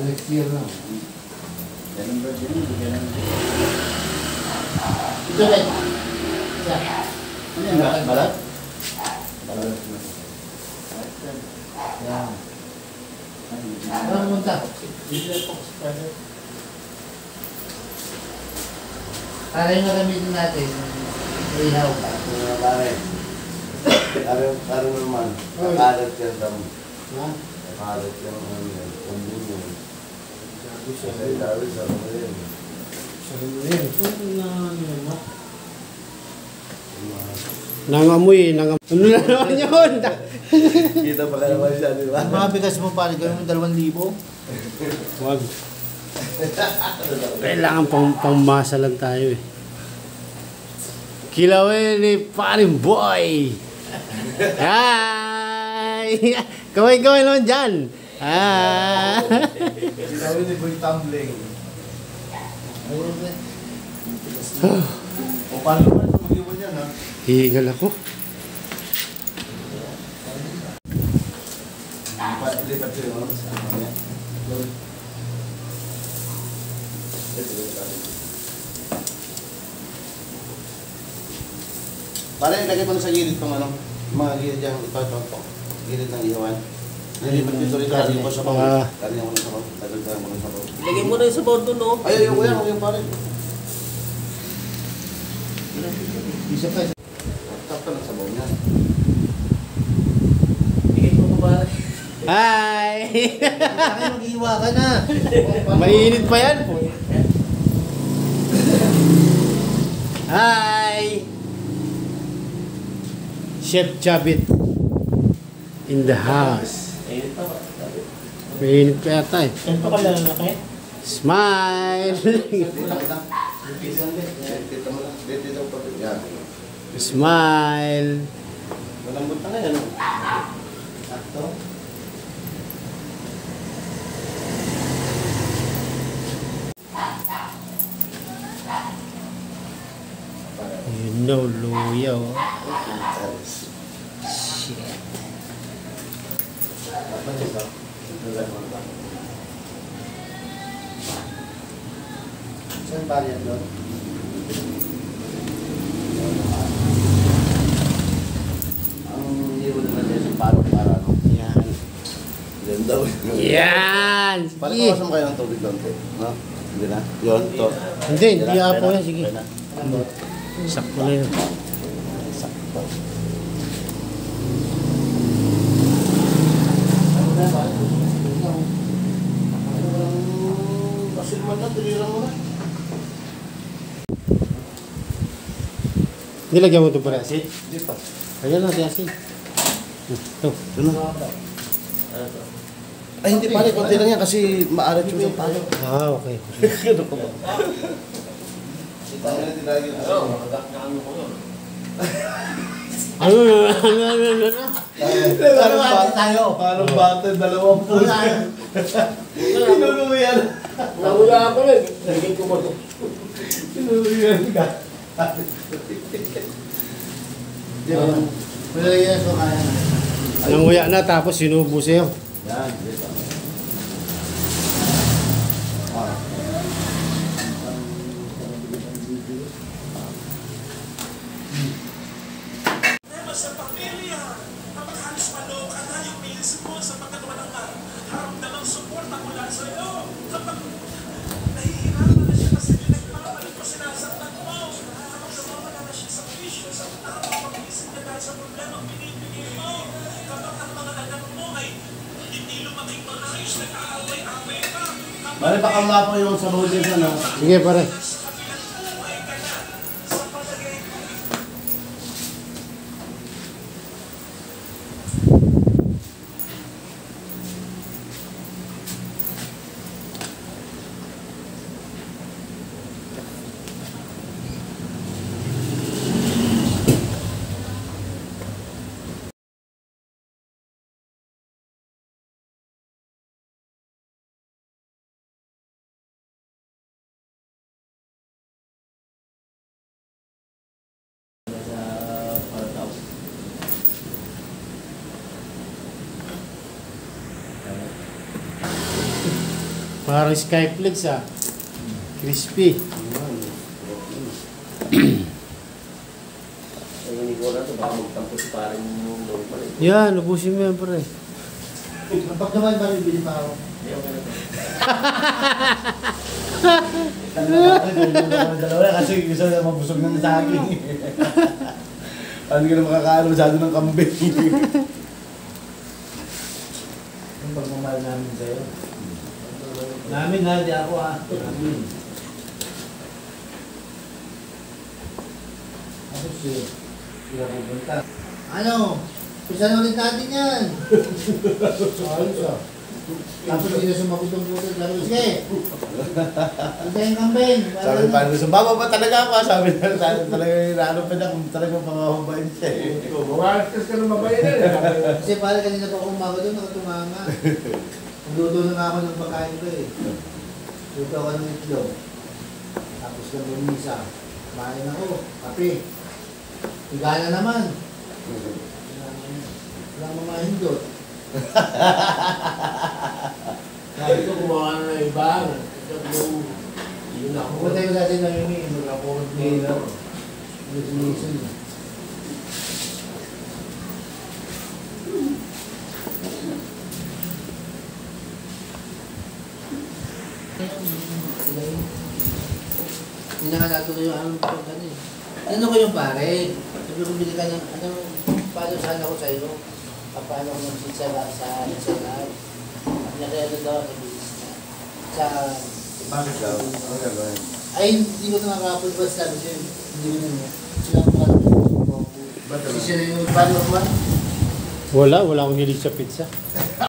Next year na. Ganun ba din? Ganun ba? Ito rin. Ano yan? Balat? Balat. Yan. Ano munta? Para yung gagamitin natin, ihaw pa. Pare. Pare naman. Nakalat yan damo. Ha? Nakalat yan ang kundin yun. Kasi dawit sa mga yun. Nangamoy, ano na naman yun? Kita pa ka naman siya, di ba? Mga bigas mo pare, gawin mo 2,000. Wag. Kailangan pangmasa lang tayo eh. Kilawin ni paring boy! Hi! Kaway-kaway naman dyan! Ah! Sinawin ni Boy Tumbling. O paano naman ito mag-iwan yan, ha? Hihingal ako. Lipat ko yun, sa ano niya. Pare, ilagay mo na sa gilid itong ano, mga gilid yung ito, gilid ng ihawan. Nilipat ko ito rin, kari ko sa pang, kari mo na sa pang, tagal mo na sa pang. Lagay mo na yung sabaw doon, no? Ay, yung kuya, yung pare. Isa pa. Tapos ng sabaw niya. Bigay mo pa ba? Hi! Saka mag-iwa ka na. Mainit pa yan. Hi! Chef Chabit in the house. Ayun pa ba? Mainit pa yata eh. Saan pa ka lalaki? Smile! Dito lang. Dito mo lang. Dito daw pa. Yan. Smile! Malambot na ngayon. Sakto. You know, luya oh. Shit. Saan ba yan doon? Ang hero naman niya sa para ano? Yan. Yan daw. Yan! Sige. Palikawasan mo kayo ng tubig doon, no? Hindi na? Yun, to. Hindi, hindi ako yan. Sige. Okay na. Sakto na yun. Sakto. Pasil man na, tinilang mo na. Nilagyan mo ito pa rin. Hindi pa. Ayan na, tiyasin. Ito. Ito na. Ay, hindi pare, konti lang yan kasi maalat yung isang palo. Ah, okay. Ano ka ba? Ano na tinagin? Ano ko yun? Ano? Parang bata. Parang bata, dalawang puso. Pinulo mo yan. Nawala ako rin. Naging ko mo ito. Pinulo yan ka. Di ba? Wala yan, so kaya na. Nanguya na tapos sinubo sa'yo. Yan, dito. Sa pamilya, kapag halos maloko ka na yung milis mo sa pagkagawa ng haramdamang suporta mula sa iyo. Kapag nahihirapan na siya kasi nagpapalit mo sinasaktan mo. Kapag nawawala na siya sa wisyo, sa tamang pag-isip niya dahil sa problemang binibigay mo. Kapag ang mga anak mo ay hindi lumaking maayos, nag-aaway-away pa. Bale, baka mapo yung sabaw din sa no? Sige, pare. Parang skyflakes ah. Crispy. Ay, hindi ko na ito. Baka magtampo si parang yung doon pala. Yan, ubusin mo yan pre. Kapag naman ba bibili pa ako? Hindi ako na ito. Dalawa kasi gusto na mabusog na sa akin. Ano ka na makakaano masyado ng kambing. Yung pagmamahal namin sa'yo. Namin ha, di ako ha. Namin. Ako siya. Hindi na pupunta. Ano? Pisa na ulit natin yan. Ayos ah. Tapos hindi na sumagot ang puto. Sige. Punta yung kambing. Sabi pa gusto, bababa talaga ako ha. Sabi na talaga inaano pa niya kung talagang pangahubayin siya eh. Bumakas ka ng babae na rin. Kasi parang kanina pa umaga doon, nakatunganga. Luto na nga ako ng pagkain ko eh. Luto ako ng itlog. Tapos ng lumisa. Kumain ako. Kape. Higa na naman. Walang mamahindot. Sabi ko kumawa na ng iba. Yun ako. Pupunta ko dati na yung mag-apod nila. Listen. Hindi na nga natuloy yung anong pagkano eh. Ano ko yung pare? Sabi ko bili ka ng ano, paano sana ako sa'yo? Paano ako mag-sit sa live? Nakayado daw sa business na. Sa... Bakit daw? Ano gagawin? Ay, hindi ko na nakakapod ba sabi ko yun. Hindi ko na. Sila ang mga Ba't Kasi siya na yung paano ko ba? Wala akong hilig sa pizza.